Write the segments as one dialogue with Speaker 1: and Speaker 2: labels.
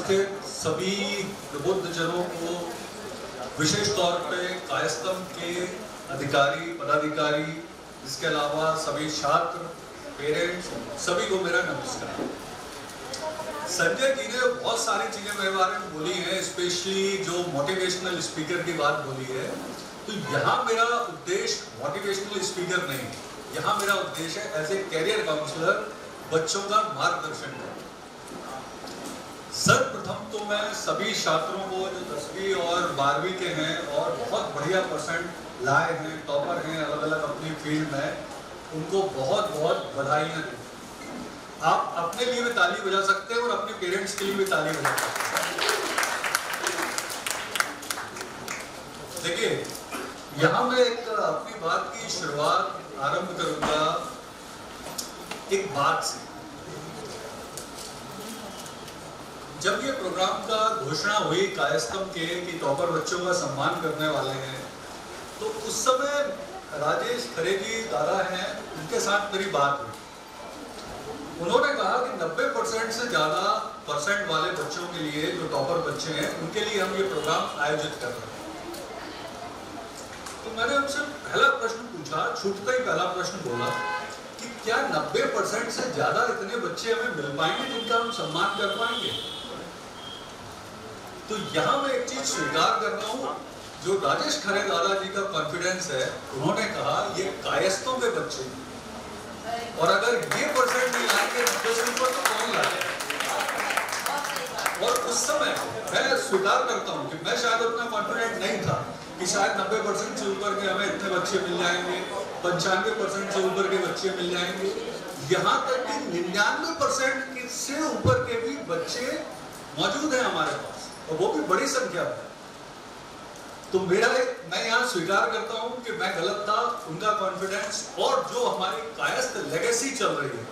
Speaker 1: उपस्थित सभी प्रबुद्धजनों को, विशेष तौर पे कायस्थम के अधिकारी, पदाधिकारी, इसके अलावा सभी छात्र, पेरेंट्स, सभी को मेरा नमस्कार। संजय जी ने बहुत सारी चीजें मेरे बारे में बोली हैं, स्पेशली जो मोटिवेशनल स्पीकर की बात बोली है। तो यहाँ मेरा उद्देश्य मोटिवेशनल स्पीकर नहीं है, यहाँ मेरा उद्देश्य है एज ए कैरियर काउंसलर बच्चों का मार्गदर्शन करना। सर्वप्रथम तो मैं सभी छात्रों को जो 10वीं और 12वीं के हैं और बहुत बढ़िया परसेंट लाए हैं, टॉपर हैं अलग अलग अपनी फील्ड में, उनको बहुत बहुत बधाइयाँ दें। आप अपने लिए भी ताली बजा सकते हैं और अपने पेरेंट्स के लिए भी ताली बजा सकते हैं। देखिए, यहाँ मैं एक अपनी बात की शुरुआत आरंभ करूंगा एक बात से। जब ये प्रोग्राम का घोषणा हुई कायस्थम के कि टॉपर बच्चों का सम्मान करने वाले हैं, तो उस समय राजेश खरे जी दादा हैं, उनके साथ मेरी बात हुई। उन्होंने कहा कि 90% से ज़्यादा परसेंट वाले बच्चों के लिए, जो टॉपर बच्चे हैं, उनके लिए हम ये प्रोग्राम आयोजित कर रहे हैं। तो मैंने उनसे पहला प्रश्न पूछा, छूटता ही पहला प्रश्न बोला कि क्या 90% से ज़्यादा इतने बच्चे हमें मिल पाएंगे जिनका हम सम्मान कर पाएंगे? तो यहाँ मैं एक चीज स्वीकार कर रहा हूँ, जो राजेश खरे दादाजी का कॉन्फिडेंस है, उन्होंने कहा ये कायस्थों के बच्चे हैं, और अगर ये परसेंट नहीं लाएंगे 90 से ऊपर तो कौन लाएगा? और उस समय मैं स्वीकार करता हूँ कि मैं शायद उतना कॉन्फिडेंट नहीं था कि शायद 90% से ऊपर के हमें इतने बच्चे मिल जाएंगे, 95% से ऊपर के बच्चे मिल जाएंगे, यहाँ तक कि 99% से ऊपर के भी बच्चे मौजूद हैं हमारे पास, और वो भी बड़ी संख्या में। तो मैं यहाँ स्वीकार करता हूँ कि मैं गलत था, उनका कॉन्फिडेंस और जो हमारी कायस्थ लेगेसी चल रही है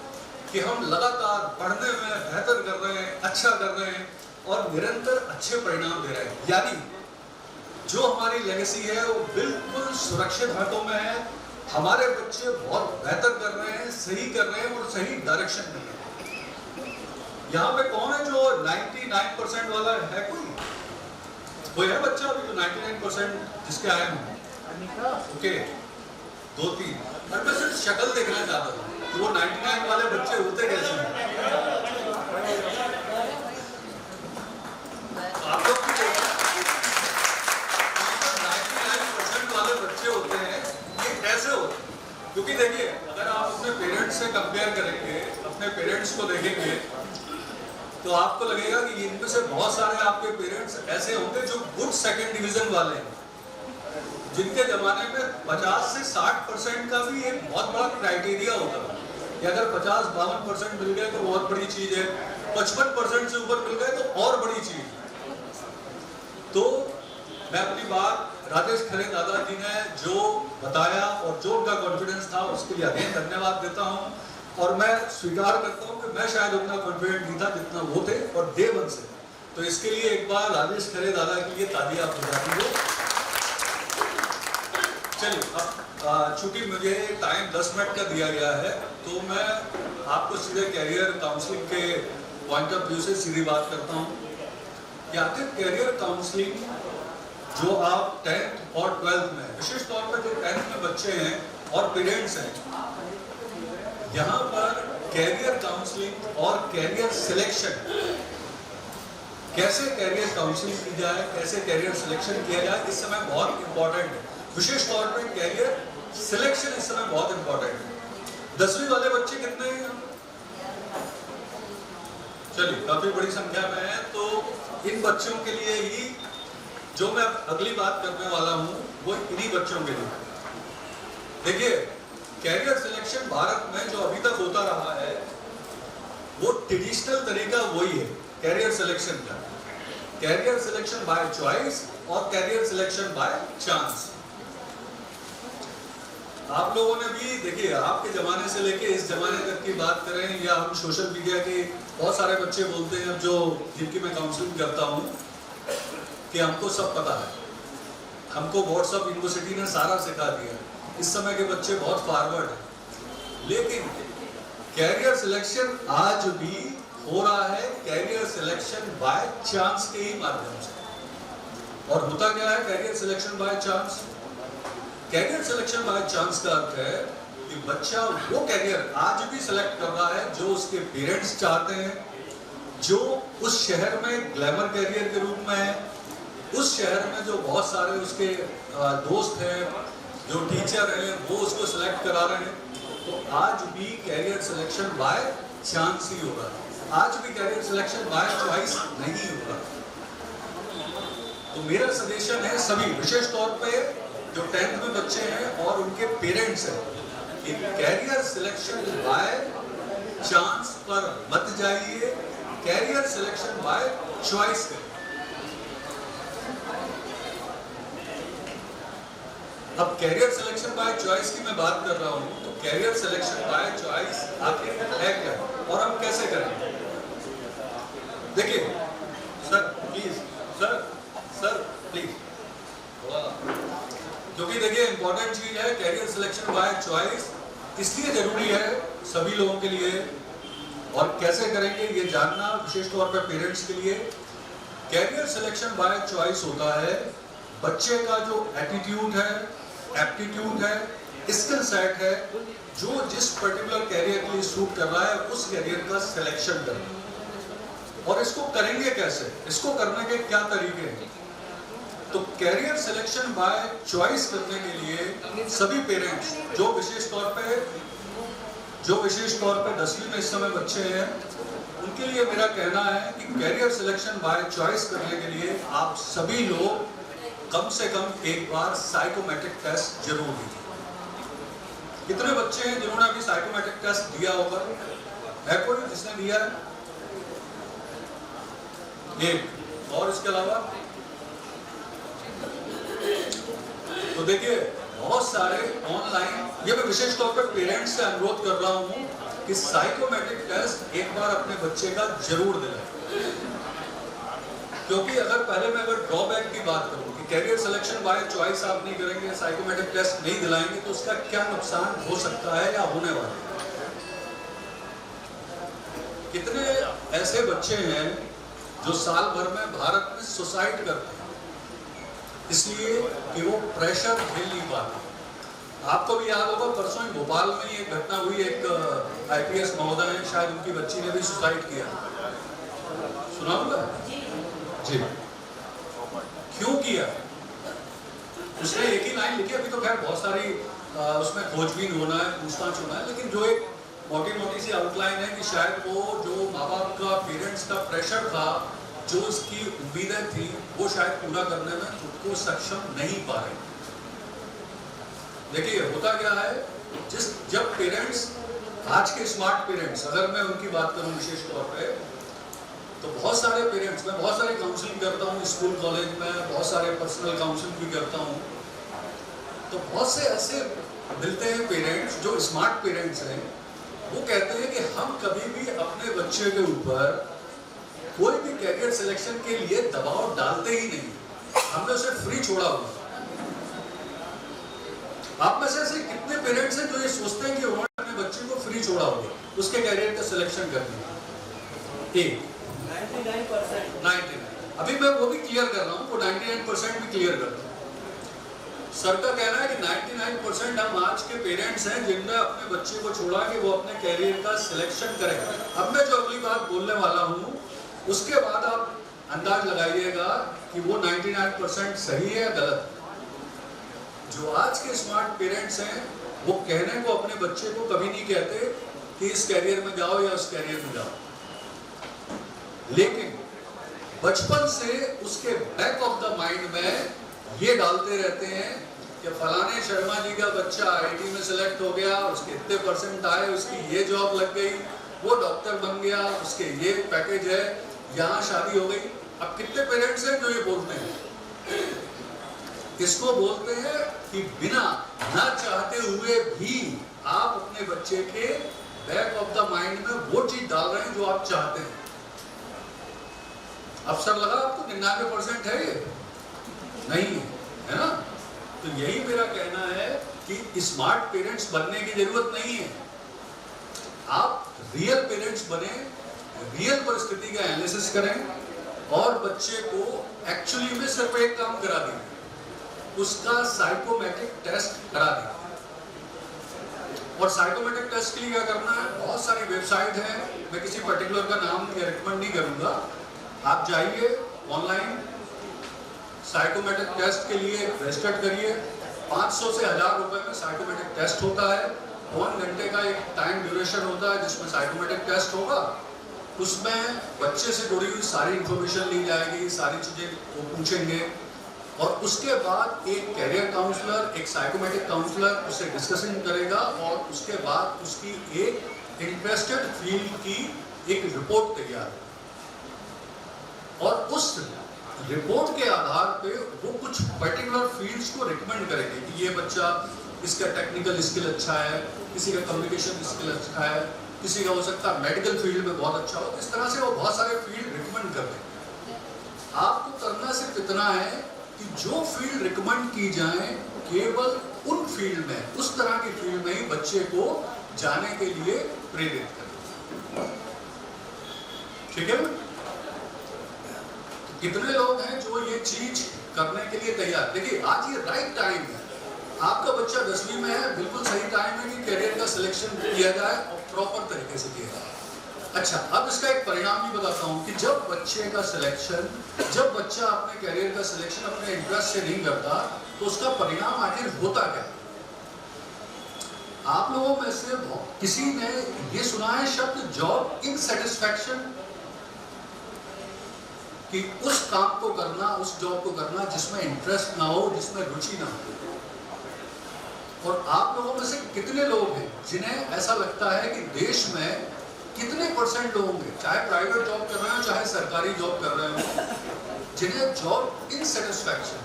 Speaker 1: कि हम लगातार पढ़ने में बेहतर कर रहे हैं, अच्छा कर रहे हैं और निरंतर अच्छे परिणाम दे रहे हैं, यानी जो हमारी लेगेसी है वो बिल्कुल सुरक्षित हाथों में है। हमारे बच्चे बहुत बेहतर कर रहे हैं, सही कर रहे हैं और सही डायरेक्शन में है। यहाँ पे कौन है जो 99% वाला है? कोई है बच्चा अभी तो 99% जिसके आए हों? ओके, 2-3। मैं सिर्फ शक्ल देखना चाहता था कि वो 99 वाले बच्चे होते कैसे हैं। आप लोग 99% वाले बच्चे होते हैं, ये कैसे होते हैं? क्योंकि देखिए, अगर आप अपने पेरेंट्स से कंपेयर करेंगे, अपने पेरेंट्स को देखेंगे, तो आपको लगेगा कि इनमें से बहुत सारे आपके पेरेंट्स ऐसे होंगे जो गुड सेकंड डिवीजन वाले हैं, जिनके जमाने में 50 से 60% का भी एक बहुत बड़ा क्राइटेरिया होता है कि अगर 50-52% मिल गए तो बहुत बड़ी चीज है, 55% से ऊपर मिल गए तो और बड़ी चीज है। तो मैं अपनी बात राजेश खरे दादाजी ने जो बताया और जो उनका कॉन्फिडेंस था, उसके लिए अगेन धन्यवाद देता हूँ। और मैं स्वीकार करता हूँ कि मैं शायद उतना कॉन्फिडेंट नहीं था जितना वो थे, और डे 1 से। तो इसके लिए एक बार राजेश खरे दादा के लिए तालियां आप बजा दीजिए। चलिए, अब चूंकि मुझे टाइम 10 मिनट का दिया गया है, तो मैं आपको सीधे कैरियर काउंसलिंग के पॉइंट ऑफ व्यू से सीधी बात करता हूँ कि आखिर कैरियर काउंसलिंग जो आप 10th और 12th में, विशेष तौर पर जो 10th में बच्चे हैं और पेरेंट्स हैं, यहाँ पर कैरियर काउंसलिंग और कैरियर सिलेक्शन, कैसे कैरियर काउंसलिंग की जाए, कैसे कैरियर सिलेक्शन किया जाए, इस समय बहुत इंपॉर्टेंट है। विशेष तौर पर कैरियर सिलेक्शन इस समय बहुत इंपॉर्टेंट है। 10वीं वाले बच्चे कितने हैं? चलिए, काफी बड़ी संख्या में है। तो इन बच्चों के लिए ही जो मैं अगली बात करने वाला हूँ, वो इन्हीं बच्चों के लिए। देखिए, कैरियर सिलेक्शन भारत में जो अभी तक होता रहा है, वो ट्रेडिशनल तरीका वही है कैरियर सिलेक्शन का। कैरियर सिलेक्शन बाय चॉइस और कैरियर सिलेक्शन बाय चांस। आप लोगों ने भी देखिए, आपके जमाने से लेके इस जमाने तक की बात करें, या हम सोशल मीडिया के बहुत सारे बच्चे बोलते हैं जो जिनकी मैं काउंसलिंग करता हूँ कि हमको सब पता है, हमको व्हाट्सएप यूनिवर्सिटी ने सारा सिखा दिया। इस समय के बच्चे बहुत फॉरवर्ड हैं, लेकिन कैरियर सिलेक्शन आज भी हो रहा है कैरियर सिलेक्शन बाय चांस के ही माध्यम से। और होता क्या है career selection by chance? Career selection by chance का अर्थ है कि बच्चा वो कैरियर आज भी सिलेक्ट कर रहा है जो उसके पेरेंट्स चाहते हैं, जो उस शहर में ग्लैमर कैरियर के रूप में है, उस शहर में जो बहुत सारे उसके दोस्त हैं, जो टीचर हैं, वो उसको सिलेक्ट करा रहे हैं। तो आज भी कैरियर सिलेक्शन बाय चांस ही होगा, आज भी कैरियर सिलेक्शन बाय चॉइस नहीं होगा। तो मेरा सजेशन है सभी, विशेष तौर पे जो 10th में बच्चे हैं और उनके पेरेंट्स हैं, कि कैरियर सिलेक्शन बाय चांस पर मत जाइए, कैरियर सिलेक्शन बाय चॉइस करें। अब कैरियर सिलेक्शन बाय चॉइस की मैं बात कर रहा हूं, तो कैरियर सिलेक्शन बाय चॉइस आखिर है क्या और हम कैसे करेंगे? देखिए सर प्लीज, सर प्लीज, क्योंकि देखिए इंपॉर्टेंट चीज है कैरियर सिलेक्शन बाय चॉइस, इसलिए जरूरी है सभी लोगों के लिए, और कैसे करेंगे ये जानना विशेष तौर पर पेरेंट्स के लिए। कैरियर सिलेक्शन बाय चॉइस होता है बच्चे का जो एटीट्यूड है, एप्टीट्यूड है, स्किल सेट है, जो जिस पर्टिकुलर कैरियर के लिए सूट कर रहा है उस कैरियर का सिलेक्शन करना। और इसको करेंगे कैसे, इसको करने के क्या तरीके हैं? तो कैरियर सिलेक्शन बाय चॉइस करने के लिए सभी पेरेंट्स जो विशेष तौर पे 10वीं में इस समय बच्चे हैं, उनके लिए मेरा कहना है कि कैरियर सिलेक्शन बाय चॉइस करने के लिए आप सभी लोग कम से कम एक बार साइकोमेट्रिक टेस्ट जरूर दीजिए। कितने बच्चे हैं जिन्होंने अभी साइकोमेट्रिक टेस्ट दिया होगा? है कोई जिसने दिया है? एक। और इसके अलावा तो देखिए बहुत सारे ऑनलाइन, ये मैं विशेष तौर पर पेरेंट्स से अनुरोध कर रहा हूं कि साइकोमेट्रिक टेस्ट एक बार अपने बच्चे का जरूर दिलाएं। क्योंकि अगर ड्रॉबैक की बात करूं कि कैरियर सिलेक्शन बाय चॉइस आप नहीं करेंगे, साइकोमेट्रिक टेस्ट नहीं दिलाएंगे, तो उसका क्या नुकसान हो सकता है या होने वाला है? कितने ऐसे बच्चे हैं जो साल भर में भारत में सुसाइड करते हैं इसलिए कि वो प्रेशर झेल नहीं पाते। आपको भी याद होगा परसों ही भोपाल में ही एक घटना हुई, एक आईपीएस महोदय है, शायद उनकी बच्ची ने भी सुसाइड किया, सुना होगा जी। क्यों किया? उसने एक ही लाइन लिखी, अभी तो खैर बहुत सारी उसमें खोजबीन होना है, पूछताछ होना है, लेकिन जो एक मोटी सी आउटलाइन है कि शायद वो जो माँ बाप का, पेरेंट्स का प्रेशर था, जो उसकी उम्मीदें थी, वो शायद पूरा करने में खुद को सक्षम नहीं पा रहे। देखिए होता क्या है, जब पेरेंट्स, आज के स्मार्ट पेरेंट्स, अगर मैं उनकी बात करूं विशेष तौर पे, तो बहुत सारे पेरेंट्स, मैं बहुत सारी काउंसलिंग करता हूं स्कूल कॉलेज में, बहुत सारे पर्सनल काउंसलिंग भी करता हूं, तो बहुत से ऐसे मिलते हैं पेरेंट्स जो स्मार्ट पेरेंट्स हैं, वो कहते हैं कि हम कभी भी अपने बच्चे के ऊपर कोई भी कैरियर सिलेक्शन के लिए दबाव डालते ही नहीं, हमने उसे फ्री छोड़ा हुआ। आप में से ऐसे कितने पेरेंट्स हैं जो ये सोचते हैं कि उन्होंने अपने बच्चे को फ्री छोड़ा होगा उसके कैरियर का सिलेक्शन करने? एक 99। अभी मैं वो भी क्लियर कर रहा हूँ, वो 99% भी क्लियर करता हूँ। सर का कहना है कि 99% हम आज के पेरेंट्स हैं जिनने अपने बच्चे को छोड़ा कि वो अपने कैरियर का सिलेक्शन करें। अब मैं जो अगली बात बोलने वाला हूँ उसके बाद आप अंदाज लगाइएगा कि वो 99% सही है या गलत। जो आज के स्मार्ट पेरेंट्स हैं वो कहने को अपने बच्चे को कभी नहीं कहते कि इस कैरियर में जाओ या उस कैरियर में जाओ, लेकिन बचपन से उसके बैक ऑफ द माइंड में ये डालते रहते हैं कि फलाने शर्मा जी का बच्चा आईटी में सिलेक्ट हो गया, उसके इतने परसेंट आए, उसकी ये जॉब लग गई, वो डॉक्टर बन गया, उसके ये पैकेज है, यहाँ शादी हो गई। अब कितने पेरेंट्स हैं जो ये बोलते हैं? इसको बोलते हैं कि बिना ना चाहते हुए भी आप अपने बच्चे के बैक ऑफ द माइंड में वो चीज डाल रहे हैं जो आप चाहते हैं। अवसर लगा आपको 99% है ये नहीं है ना? तो यही मेरा कहना है कि स्मार्ट पेरेंट्स बनने की जरूरत नहीं है, आप रियल पेरेंट्स बने, रियल परिस्थिति का एनालिसिस करें और बच्चे को एक्चुअली में सिर्फ एक काम करा दें, उसका साइकोमेट्रिक टेस्ट करा दें। और साइकोमेट्रिक टेस्ट के लिए क्या करना है, बहुत सारी वेबसाइट है, मैं किसी पर्टिकुलर का नाम रिकमेंड नहीं करूंगा, आप जाइए ऑनलाइन साइकोमेट्रिक टेस्ट के लिए रजिस्टर करिए। 500 से 1000 रुपए में साइकोमेट्रिक टेस्ट होता है। 1 घंटे का एक टाइम ड्यूरेशन होता है जिसमें साइकोमेट्रिक टेस्ट होगा। उसमें बच्चे से जुड़ी हुई सारी इंफॉर्मेशन ली जाएगी, सारी चीजें वो पूछेंगे और उसके बाद एक कैरियर काउंसलर, एक साइकोमेट्रिक काउंसलर उससे डिस्कशन करेगा और उसके बाद उसकी एक इंटरेस्टेड फील्ड की एक रिपोर्ट तैयार और उस रिपोर्ट के आधार पे वो कुछ पर्टिकुलर फील्ड्स को रिकमेंड करेंगे कि ये बच्चा, इसका टेक्निकल स्किल अच्छा है, किसी का कम्युनिकेशन स्किल अच्छा है, किसी का हो सकता है मेडिकल फील्ड में बहुत अच्छा हो। इस तरह से वो बहुत सारे फील्ड रिकमेंड कर देंगे। आपको करना सिर्फ इतना है कि जो फील्ड रिकमेंड की जाए केवल उन फील्ड में, उस तरह की फील्ड में ही बच्चे को जाने के लिए प्रेरित करें। ठीक है? कितने लोग हैं जो ये चीज करने के लिए तैयार? देखिए आज ये राइट टाइम है, आपका बच्चा 10वीं में है, बिल्कुल सही टाइम है कि कैरियर का सिलेक्शन किया जाए और प्रॉपर तरीके से किया जाए। अच्छा, अब इसका एक परिणाम भी बताता हूँ कि जब बच्चे का सिलेक्शन, जब बच्चा अपने कैरियर का सिलेक्शन अपने इंटरेस्ट से नहीं करता तो उसका परिणाम आखिर होता क्या? आप लोगों में से किसी ने ये सुना है शब्द जॉब इनसैटिस्फैक्शन? कि उस काम को करना, उस जॉब को करना जिसमें इंटरेस्ट ना हो, जिसमें रुचि ना हो। और आप लोगों में से कितने लोग हैं जिन्हें ऐसा लगता है कि देश में कितने परसेंट लोग होंगे, चाहे प्राइवेट जॉब कर रहे हो चाहे सरकारी जॉब कर रहे हो, जिन्हें जॉब इनसैटिस्फैक्शन,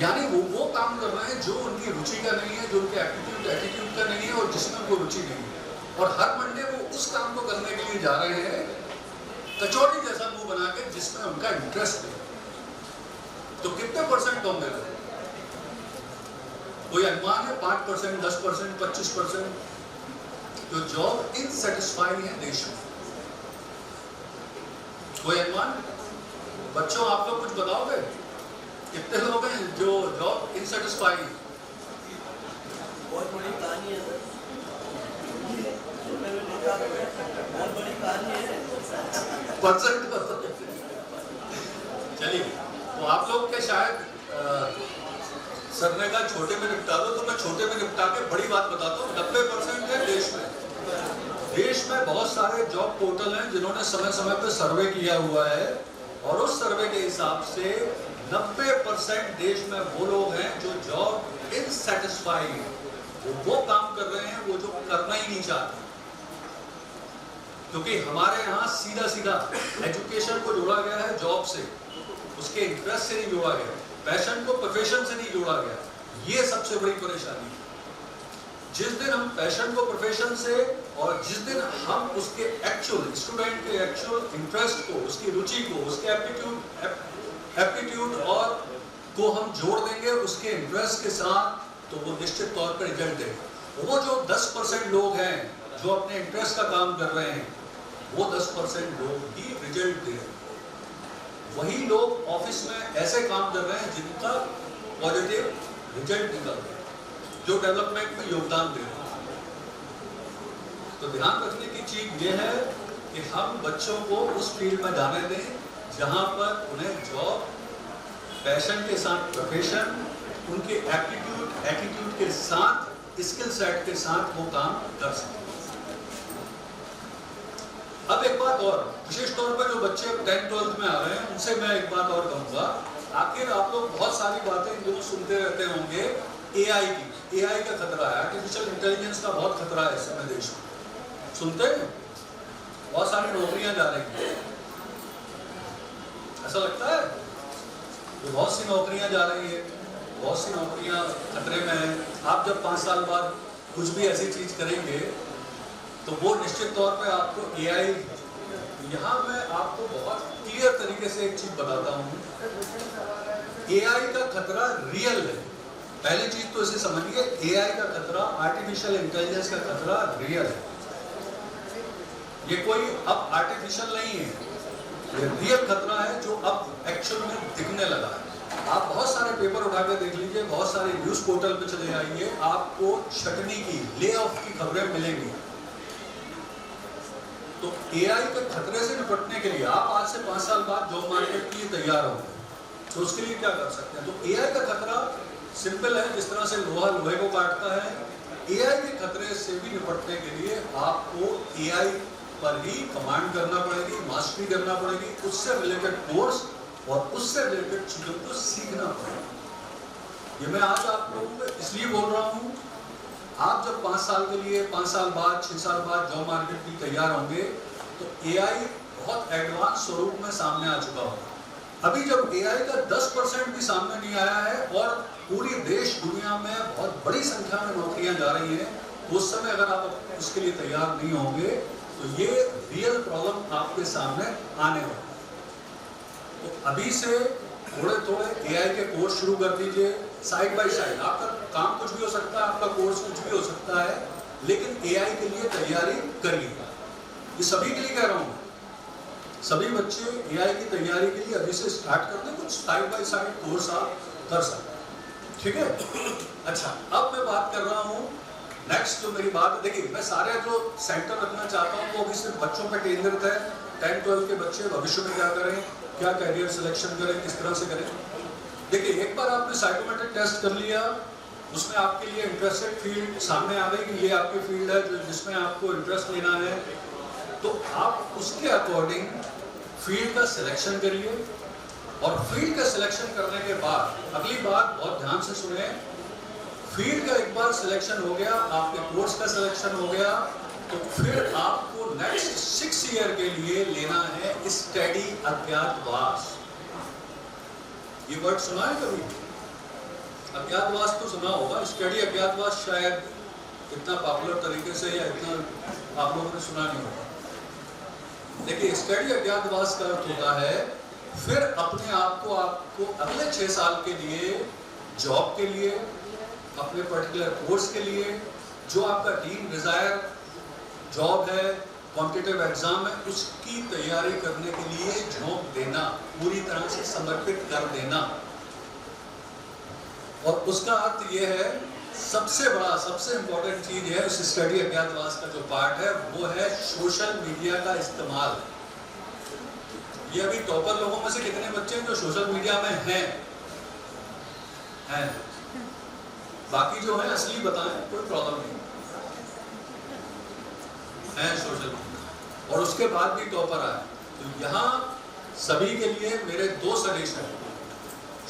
Speaker 1: यानी वो काम कर रहे हैं जो उनकी रुचि का नहीं है, जो उनके एटीट्यूड का नहीं है और जिसमें वो रुचि नहीं है, और हर मंडे वो उस काम को करने के लिए जा रहे हैं कचौड़ी जैसा मुंह बना के जिसमें उनका इंटरेस्ट है। तो कितने परसेंट होंगे? कोई अनुमान है? 5%, 10%, 25% जो जॉब इनसैटिस्फाइड है देश में? कोई अनुमान? बच्चों आप लोग कुछ बताओगे कितने लोग हैं जो जॉब इनसैटिस्फाइड है?
Speaker 2: बहुत बड़ी कहानी है, बहुत बड़ी कहानी है।
Speaker 1: चलिए, तो आप लोग के शायद सर ने कहा छोटे में निपटा दो, तो मैं छोटे में निपटा के बड़ी बात बताता हूँ। 90% है देश में। देश में बहुत सारे जॉब पोर्टल हैं जिन्होंने समय समय पे सर्वे किया हुआ है और उस सर्वे के हिसाब से 90% देश में वो लोग हैं जो जॉब इनसैटिस्फाइड हैं, वो काम कर रहे हैं वो जो करना ही नहीं चाहते। क्योंकि हमारे यहाँ सीधा सीधा एजुकेशन को जोड़ा गया है जॉब से, उसके इंटरेस्ट से नहीं जोड़ा गया, पैशन को प्रोफेशन से नहीं जोड़ा गया। ये सबसे बड़ी परेशानी है। जिस दिन हम पैशन को प्रोफेशन से और जिस दिन हम उसके एक्चुअल स्टूडेंट के एक्चुअल इंटरेस्ट को, उसकी रुचि को, उसके एप्टीट्यूड और को हम जोड़ देंगे उसके इंटरेस्ट के साथ, तो वो निश्चित तौर पर रिजल्ट देगा। वो जो 10% लोग हैं जो अपने इंटरेस्ट का काम कर रहे हैं, वो 10% लोग ही रिजल्ट दे रहे हैं। वही लोग ऑफिस में ऐसे काम कर रहे हैं जिनका पॉजिटिव रिजल्ट निकल रहा है, जो डेवलपमेंट में योगदान दे रहे हैं। तो ध्यान रखने की चीज ये है कि हम बच्चों को उस फील्ड में जाने दें जहां पर उन्हें जॉब, पैशन के साथ प्रोफेशन, उनके एटीट्यूड के साथ, स्किल सेट के साथ वो काम कर सकें। अब एक बात और, विशेष तौर पर जो बच्चे 10th-12th में आ रहे हैं उनसे मैं एक बात और कहूँगा। आखिर आप लोग बहुत सारी बातें जो सुनते रहते होंगे एआई की, एआई का खतरा है, आर्टिफिशियल इंटेलिजेंस का बहुत खतरा है इस समय देश में। सुनते हैं? बहुत सारी नौकरियां जा रही हैं, ऐसा लगता है तो बहुत सी नौकरियां जा रही है, बहुत सी नौकरियां खतरे में है। आप जब 5 साल बाद कुछ भी ऐसी चीज करेंगे तो वो निश्चित तौर पे आपको एआई, यहाँ मैं आपको बहुत क्लियर तरीके से एक चीज बताता हूँ, एआई का खतरा रियल है। पहली चीज तो इसे समझिए, एआई का खतरा, आर्टिफिशियल इंटेलिजेंस का खतरा रियल है। ये कोई अब आर्टिफिशियल नहीं है, ये रियल खतरा है जो अब एक्चुअल में दिखने लगा है। आप बहुत सारे पेपर उठा के देख लीजिए, बहुत सारे न्यूज पोर्टल पे चले आइए, आपको छटनी की, ले ऑफ की खबरें मिलेंगी। तो एआई के खतरे से निपटने के लिए आप आज से 5 साल बाद जॉब मार्केट के लिए तैयार होंगे, तो उसके लिए क्या कर सकते हैं? तो एआई का खतरा सिंपल है, जिस तरह से लोहा लोहे को काटता है, एआई के खतरे से भी निपटने के लिए आपको एआई पर ही कमांड करना पड़ेगी, मास्टरी करना पड़ेगी, उससे रिलेटेड कोर्स और उससे रिलेटेड चीजों को सीखना पड़ेगा। ये मैं आज आप लोगों को इसलिए बोल रहा हूँ, आप जब 5 साल के लिए, 5 साल बाद, 6 साल बाद जॉब मार्केट की तैयार होंगे, तो एआई बहुत एडवांस स्वरूप में सामने आ चुका होगा। अभी जब एआई का 10% भी सामने नहीं आया है और पूरी देश दुनिया में बहुत बड़ी संख्या में नौकरियां जा रही हैं, उस समय अगर आप उसके लिए तैयार नहीं होंगे तो ये रियल प्रॉब्लम आपके सामने आने वाला है। तो अभी से थोड़े थोड़े एआई के कोर्स शुरू कर दीजिए, साइड बाय साइड। आपका काम कुछ भी हो सकता है, आपका कोर्स कुछ भी हो सकता है, लेकिन एआई के लिए तैयारी करिए। ये सभी के लिए कह रहा हूँ, सभी बच्चे एआई की तैयारी के लिए अभी से स्टार्ट कर दें, कुछ साइड बाय साइड कोर्स आप कर सकते हैं, ठीक है। अच्छा, अब मैं बात कर रहा हूँ नेक्स्ट जो मेरी बात है, देखिए मैं सारे जो सेंटर रखना चाहता हूँ वो अभी सिर्फ बच्चों पर केंद्रित है। 10-12 के बच्चे भविष्य में क्या करें, क्या कैरियर सिलेक्शन करें, किस तरह से करें। देखिए, एक बार आपने साइकोमेट्रिक टेस्ट कर लिया, उसमें आपके लिए इंटरेस्टेड फील्ड सामने आ गई कि ये आपकी फील्ड है जो जिसमें आपको इंटरेस्ट लेना है, तो आप उसके अकॉर्डिंग फील्ड का सिलेक्शन करिए। और फील्ड का सिलेक्शन करने के बाद अगली बात बहुत ध्यान से सुने, फील्ड का एक बार सिलेक्शन हो गया, आपके कोर्स का सिलेक्शन हो गया, तो फिर आपको नेक्स्ट 6 ईयर के लिए लेना है स्टडी अज्ञातवास। ये वर्ड सुना है कभी? अज्ञातवास तो सुना होगा, स्टडी अज्ञातवास शायद इतना पॉपुलर तरीके से या इतना आप लोगों ने सुना नहीं होगा। देखिए, स्टडी अज्ञातवास का अर्थ होता है फिर अपने आप को आपको अगले 6 साल के लिए जॉब के लिए, अपने पर्टिकुलर कोर्स के लिए, जो आपका ड्रीम डिजायर जॉब है, कॉम्पिटिटिव एग्जाम है, उसकी तैयारी करने के लिए झोंक देना, पूरी तरह से समर्पित कर देना। और उसका अर्थ यह है, सबसे बड़ा, सबसे इंपॉर्टेंट चीज है उस स्टडी अज्ञातवास का जो पार्ट है, वो है सोशल मीडिया का इस्तेमाल। ये अभी टॉपर लोगों में से कितने बच्चे हैं जो सोशल मीडिया में हैं? बाकी जो है असली बताएं, कोई प्रॉब्लम नहीं है सोशल मीडिया, और उसके बाद भी टॉपर आए। तो यहाँ सभी के लिए मेरे 2 सजेशन है।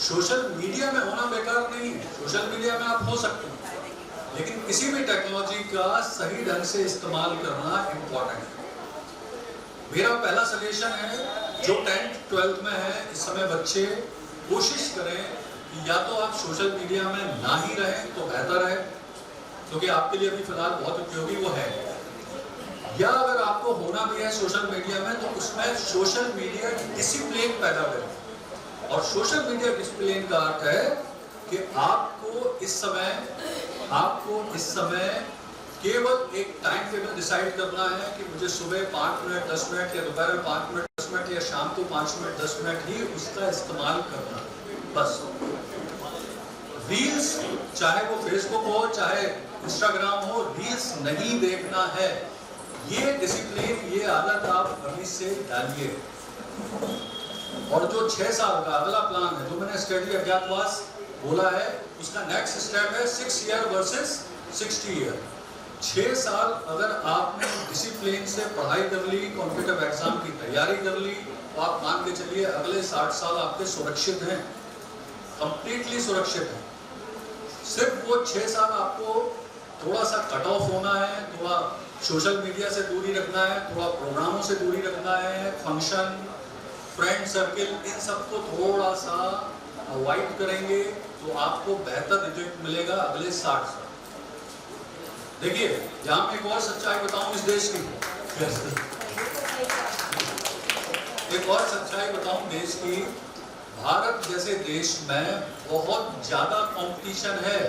Speaker 1: सोशल मीडिया में होना बेकार नहीं है, सोशल मीडिया में आप हो सकते हैं, लेकिन किसी भी टेक्नोलॉजी का सही ढंग से इस्तेमाल करना इम्पोर्टेंट है। मेरा पहला सजेशन है, जो 10th-12th में है इस समय बच्चे, कोशिश करें कि या तो आप सोशल मीडिया में ना ही रहें तो बेहतर है, क्योंकि आपके लिए अभी फिलहाल बहुत उपयोगी वो है, या अगर आपको होना भी है सोशल मीडिया में तो उसमें सोशल मीडिया डिसिप्लिन पैदा करें। और सोशल मीडिया डिसिप्लिन का अर्थ है कि आपको इस समय केवल एक टाइम टेबल डिसाइड करना है कि मुझे सुबह 5 मिनट 10 मिनट या दोपहर में 5 मिनट 10 मिनट या शाम को 5 मिनट 10 मिनट ही उसका इस्तेमाल करना, बस। रील्स, चाहे वो फेसबुक हो चाहे इंस्टाग्राम हो, रील्स नहीं देखना है। ये डिसिप्लिन, ये आदत आप अभी से डालिए। और जो 6 साल का अगला प्लान है, जो मैंने स्टडी अज्ञातवास बोला है, उसका नेक्स्ट स्टेप है 6 ईयर वर्सेस 60 ईयर। 6 साल अगर आपने डिसिप्लिन से पढ़ाई कर ली, कॉम्पिटिटिव एग्जाम की तैयारी कर ली, तो आप मान के चलिए अगले 60 साल आपके सुरक्षित हैं, कंप्लीटली सुरक्षित हैं। सिर्फ वो 6 साल आपको थोड़ा सा कट ऑफ होना है, थोड़ा सोशल मीडिया से दूरी रखना है, थोड़ा प्रोग्रामों से दूरी रखना है, फंक्शन, फ्रेंड सर्किल, इन सबको थोड़ा सा अवॉइड करेंगे तो आपको बेहतर रिजल्ट मिलेगा अगले 60 साल। देखिए, यहाँ मैं एक और सच्चाई बताऊं इस देश की, एक और सच्चाई बताऊं देश की, भारत जैसे देश में बहुत ज्यादा कंपटीशन है।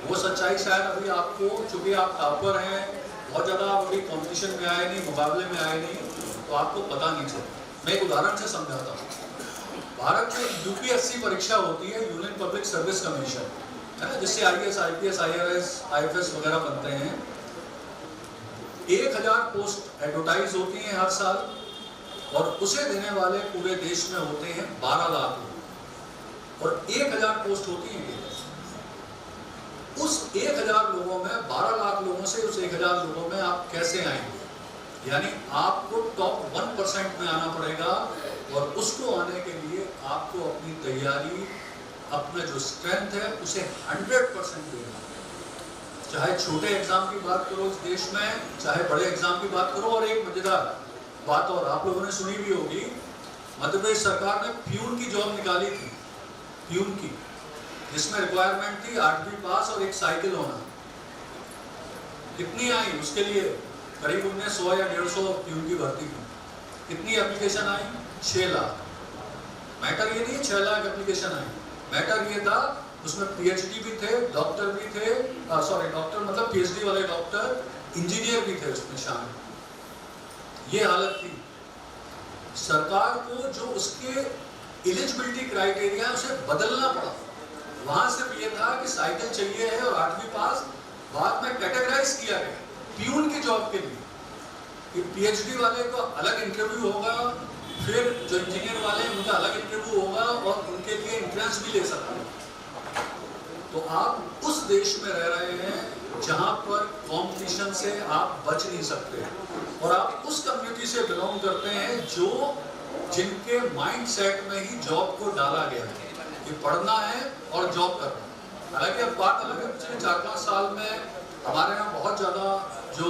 Speaker 1: वो सच्चाई शायद अभी आपको, चूंकि आप टॉपर हैं, बहुत ज़्यादा आप अभी कॉम्पिटिशन में आए नहीं, मुकाबले में आए नहीं, तो आपको पता नहीं चले। मैं एक उदाहरण से समझाता हूँ। भारत में यूपीएससी परीक्षा होती है, यूनियन पब्लिक सर्विस कमीशन, है ना, जिससे IAS, IPS, IRS, IFS वगैरह बनते हैं। 1000 पोस्ट एडवर्टाइज होती हैं हर साल, और उसे देने वाले पूरे देश में होते हैं 12 लाख लोग, और 1000 पोस्ट होती हैं। उस 1000 लोगों में 12 लाख लोगों से उस 1000 लोगों में आप कैसे आएंगे? यानी आपको टॉप 1% में आना पड़ेगा, और उसको आने के लिए आपको अपनी तैयारी, अपना जो स्ट्रेंथ है उसे 100% देना। चाहे छोटे एग्जाम की बात करो इस देश में, चाहे बड़े एग्जाम की बात करो। और एक मजेदार बात और आप लोगों ने सुनी भी होगी, मध्य प्रदेश सरकार ने प्यून की जॉब निकाली थी, प्यून की, जिसमें रिक्वायरमेंट थी 8वीं पास और एक साइकिल होना। कितनी आई उसके लिए? करीब उनने 100 या 150 प्यून की भर्ती की। कितनी एप्लीकेशन आई? 6 लाख। मैटर ये नहीं 6 लाख एप्लीकेशन आई, मैटर ये था उसमें PhD भी थे, डॉक्टर भी थे, सॉरी डॉक्टर मतलब PhD वाले डॉक्टर, इंजीनियर भी थे उसमें शामिल। ये हालत थी। सरकार को जो उसके एलिजिबिलिटी क्राइटेरिया उसे बदलना पड़ा। वहां सिर्फ ये था कि साइकिल चाहिए है और 8वीं पास, बाद में कैटेगराइज किया गया प्यून की जॉब के लिए कि PhD वाले को अलग इंटरव्यू होगा, फिर जो इंजीनियर वाले हैं उनका अलग इंटरव्यू होगा, और उनके लिए एंट्रेंस भी ले सकते हैं। तो आप उस देश में रह रहे हैं जहां पर कंपटीशन से आप बच नहीं सकते, और आप उस कम्युनिटी से बिलोंग करते हैं जो जिनके माइंडसेट में ही जॉब को डाला गया है कि पढ़ना है और जॉब करना। हालांकि अब बात अलग है, पिछले 4-5 साल में हमारे यहाँ बहुत ज़्यादा जो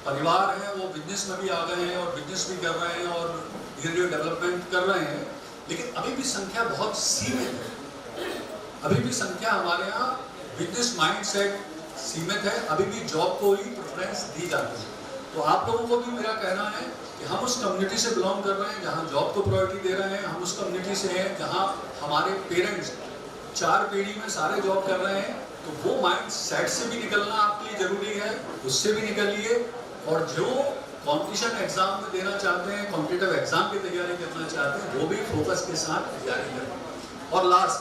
Speaker 1: परिवार हैं वो बिजनेस में भी आ गए हैं और बिजनेस भी कर रहे हैं और धीरे-धीरे डेवलपमेंट कर रहे हैं, लेकिन अभी भी संख्या बहुत सीमित है। अभी भी संख्या हमारे यहाँ बिजनेस माइंडसेट सीमित है, अभी भी जॉब को ही प्रेफरेंस दी जाती है। तो आप लोगों को भी मेरा कहना है कि हम उस कम्युनिटी से बिलोंग कर रहे हैं जहाँ जॉब को प्रायोरिटी दे रहे हैं, हम उस कम्युनिटी से हैं जहाँ हमारे पेरेंट्स 4 पीढ़ी में सारे जॉब कर रहे हैं। तो वो माइंड सेट से भी निकलना आपके लिए जरूरी है, उससे भी निकलिए। और जो कॉम्पिटिशन एग्जाम में देना चाहते हैं, कॉम्पिटिटिव एग्जाम की तैयारी करना चाहते हैं, वो भी फोकस के साथ तैयारी करें। और लास्ट,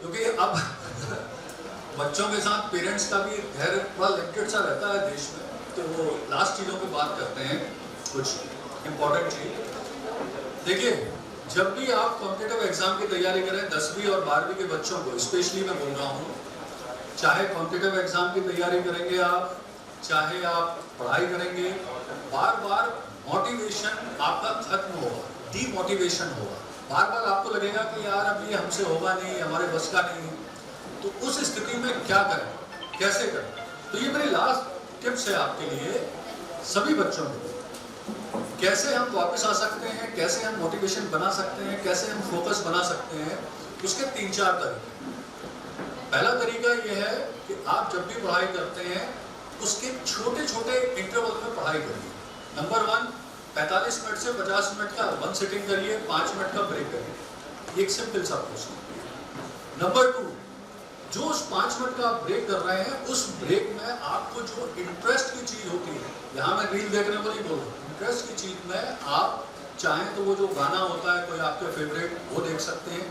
Speaker 1: क्योंकि अब बच्चों के साथ पेरेंट्स का भी धैर्य थोड़ा लिमिटेड सा रहता है देश में, तो वो लास्ट चीज़ों पे बात करते हैं, कुछ इम्पोर्टेंट चीज। देखिए, जब भी आप कॉम्पिटिटिव एग्जाम की तैयारी करें, 10वीं और 12वीं के बच्चों को स्पेशली मैं बोल रहा हूँ, चाहे कॉम्पिटिटिव एग्जाम की तैयारी करेंगे आप, चाहे आप पढ़ाई करेंगे, बार बार मोटिवेशन आपका खत्म होगा, डीमोटिवेशन होगा। बार बार आपको लगेगा कि यार अब ये हमसे होगा नहीं, हमारे बस का नहीं। तो उस स्थिति में क्या करें, कैसे करें? तो ये मेरी लास्ट टिप्स है आपके लिए, सभी बच्चों के लिए। कैसे हम वापस आ सकते हैं, कैसे हम मोटिवेशन बना सकते हैं, कैसे हम फोकस बना सकते हैं, उसके 3-4 तरीके। पहला तरीका यह है कि आप जब भी पढ़ाई करते हैं उसके छोटे छोटे इंटरवल में पढ़ाई करिए। नंबर 1, 45 मिनट से 50 मिनट का 1 सिटिंग करिए, 5 मिनट का ब्रेक करिए। एक सिंपल सा क्वेश्चन। नंबर 2, जो उस 5 मिनट का आप ब्रेक कर रहे हैं, उस ब्रेक में आपको जो इंटरेस्ट की चीज होती है, यहाँ मैं रील देखने को नहीं बोल रहा, इंटरेस्ट की चीज में आप चाहें तो वो जो गाना होता है कोई आपके फेवरेट, वो देख सकते हैं।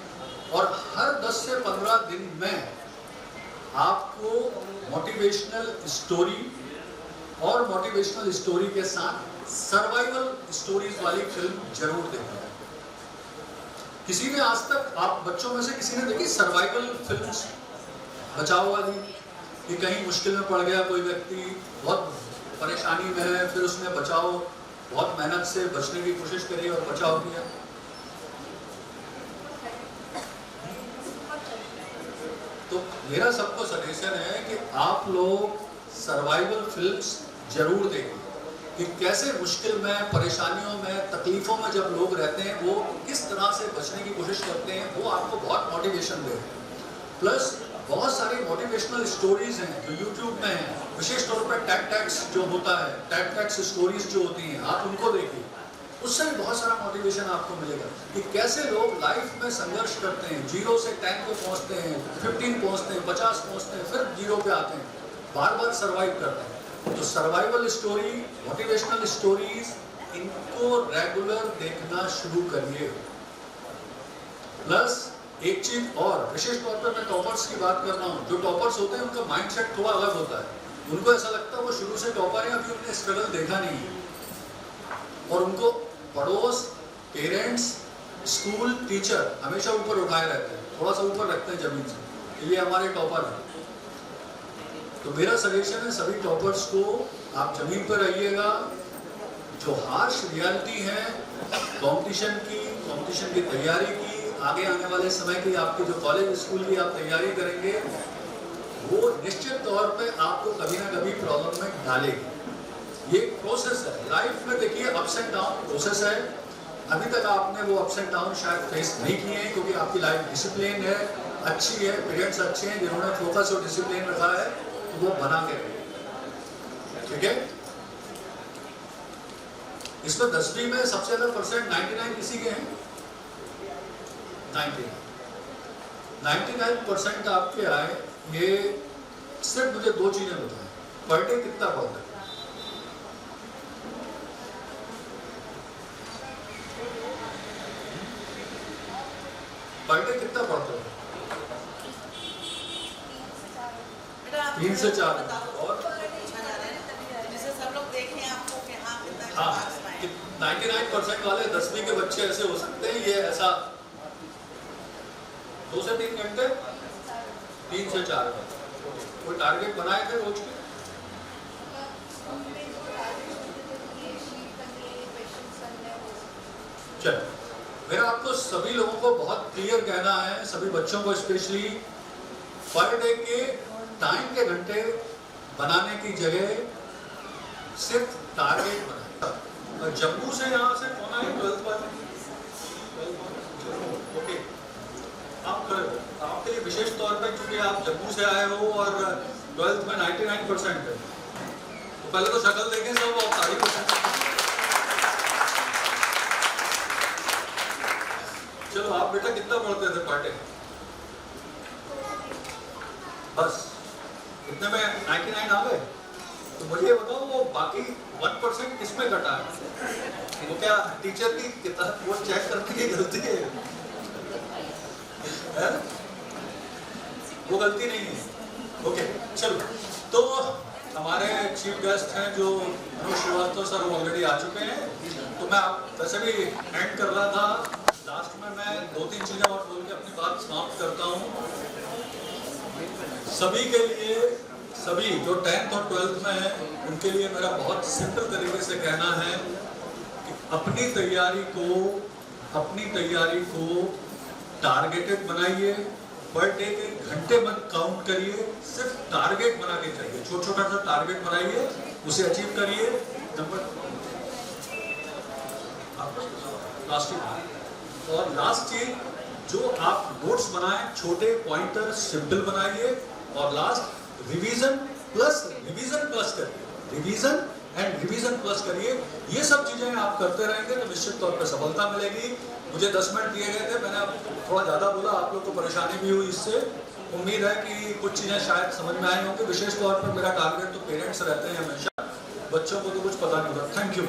Speaker 1: और हर 10 से 15 दिन में आपको मोटिवेशनल स्टोरी और मोटिवेशनल स्टोरी के साथ सर्वाइवल स्टोरीज वाली फिल्म जरूर देखना। किसी ने आज तक, आप बच्चों में से किसी ने देखी सर्वाइवल फिल्म्स, बचाव वाली, कि कहीं मुश्किल में पड़ गया कोई व्यक्ति, बहुत परेशानी में है, फिर उसने बचाव, बहुत मेहनत से बचने की कोशिश करी और बचाव किया। तो मेरा सबको सजेशन है कि आप लोग सर्वाइवल फिल्म्स जरूर देखें कि कैसे मुश्किल में, परेशानियों में, तकलीफों में जब लोग रहते हैं वो किस तरह से बचने की कोशिश करते हैं, वो आपको बहुत मोटिवेशन दे। प्लस बहुत सारी मोटिवेशनल स्टोरीज हैं जो यूट्यूब में हैं, विशेष तौर पर टैक्स जो होता है, टैक्स स्टोरीज जो होती हैं, आप उनको देखिए, उससे भी बहुत सारा मोटिवेशन आपको मिलेगा कि कैसे लोग लाइफ में संघर्ष करते हैं, 0 से 10 पे पहुंचते हैं, 15 पहुंचते हैं, 50 पहुंचते हैं, फिर 0 पे आते हैं, बार बार सर्वाइव करते हैं। तो सर्वाइवल स्टोरी, मोटिवेशनल स्टोरीज, इनको रेगुलर देखना शुरू करिए। प्लस एक चीज और, विशेष तौर पर मैं टॉपर्स की बात कर रहा हूँ। जो टॉपर्स होते हैं उनका माइंडसेट थोड़ा अलग होता है। उनको ऐसा लगता है वो शुरू से टॉपर है, अभी उन्होंने स्ट्रगल देखा नहीं है, और उनको पड़ोस, पेरेंट्स, स्कूल, टीचर हमेशा ऊपर उठाए रहते हैं, थोड़ा सा ऊपर रखते हैं जमीन से, ये हमारे टॉपर हैं। तो मेरा सजेशन है सभी टॉपर्स को, आप जमीन पर रहिएगा। जो हार्श रियलिटी है कंपटीशन की तैयारी की, आगे आने वाले समय की आपकी जो कॉलेज स्कूल की आप तैयारी करेंगे, वो निश्चित तौर पे आपको कभी ना कभी प्रॉब्लम में डालेगी। ये प्रोसेस है लाइफ में, देखिए अप्स एंड डाउन प्रोसेस है। अभी तक आपने वो अप्स एंड डाउन शायद फेस नहीं किए हैं, क्योंकि आपकी लाइफ डिसिप्लिन है, अच्छी है, पेरेंट्स अच्छे हैं जिन्होंने फोकस और डिसिप्लिन रखा है, तो वो बना के रखिए। ठीक है, इसमें 10वीं में सबसे ज्यादा परसेंट 99 किसी के हैं? 99% आपके आए। ये सिर्फ मुझे दो चीजें बताएं, पर डे कितना पढ़ते हैं? पर डे कितना पढ़ते हो? 3 से 4। और
Speaker 3: जिसे सब लोग देखें आपको कि हाँ कितना
Speaker 1: हाँ, 99% वाले 10वीं के बच्चे ऐसे हो सकते हैं, ये ऐसा 2 से 3 घंटे, 3 से 4 घंटे। कोई टारगेट बनाए थे रोज के? चलो, मेरा आपको सभी लोगों को बहुत क्लियर कहना है, सभी बच्चों को स्पेशली, पर डे के टाइम के घंटे बनाने की जगह सिर्फ टारगेट बनाए। जम्मू से यहाँ से कौन आए 12th वाले? ओके, आप खड़े हो। आपके लिए विशेष तौर पर, क्योंकि आप जम्मू से आए हो और 12th में 99% है, तो पहले तो शक्ल देखें सब, और तारीफ करें। चलो, आप बेटा कितना पढ़ते थे पर डे? बस इतने में 99 आ गए? तो मुझे बताओ, वो बाकी 1% किसमें कटा है? वो क्या टीचर की किताब वो चेक करने की गलती है? वो गलती नहीं है। ओके, चलो, तो हमारे चीफ गेस्ट हैं जो मनोज श्रीवास्तव सर, वो ऑलरेडी आ चुके हैं। तो मैं वैसे भी एंड कर रहा था, लास्ट में मैं 2-3 चीजें और बोल के अपनी बात समाप्त करता हूँ। सभी के लिए, सभी जो 10th और 12th में हैं, उनके लिए मेरा बहुत सिंपल तरीके से कहना है कि अपनी तैयारी को टारगेटेड बनाइए। पर डे के घंटे मत काउंट करिए, सिर्फ टारगेट बना के चाहिए। छोटा सा टारगेट बनाइए, उसे अचीव करिए। और लास्ट चीज, जो आप नोट्स बनाएं, छोटे पॉइंटर सिंपल बनाइए। और लास्ट, रिवीजन प्लस करिए, रिवीजन प्लस करिए। ये सब चीजें आप करते रहेंगे तो निश्चित तौर पर सफलता मिलेगी। मुझे 10 मिनट दिए गए थे, मैंने थोड़ा ज्यादा बोला, आप लोग को परेशानी भी हुई इससे। उम्मीद है कि कुछ चीजें शायद समझ में आई होंगी। विशेष तौर पर मेरा टारगेट तो पेरेंट्स रहते हैं हमेशा, बच्चों को तो कुछ पता नहीं होता। Thank you.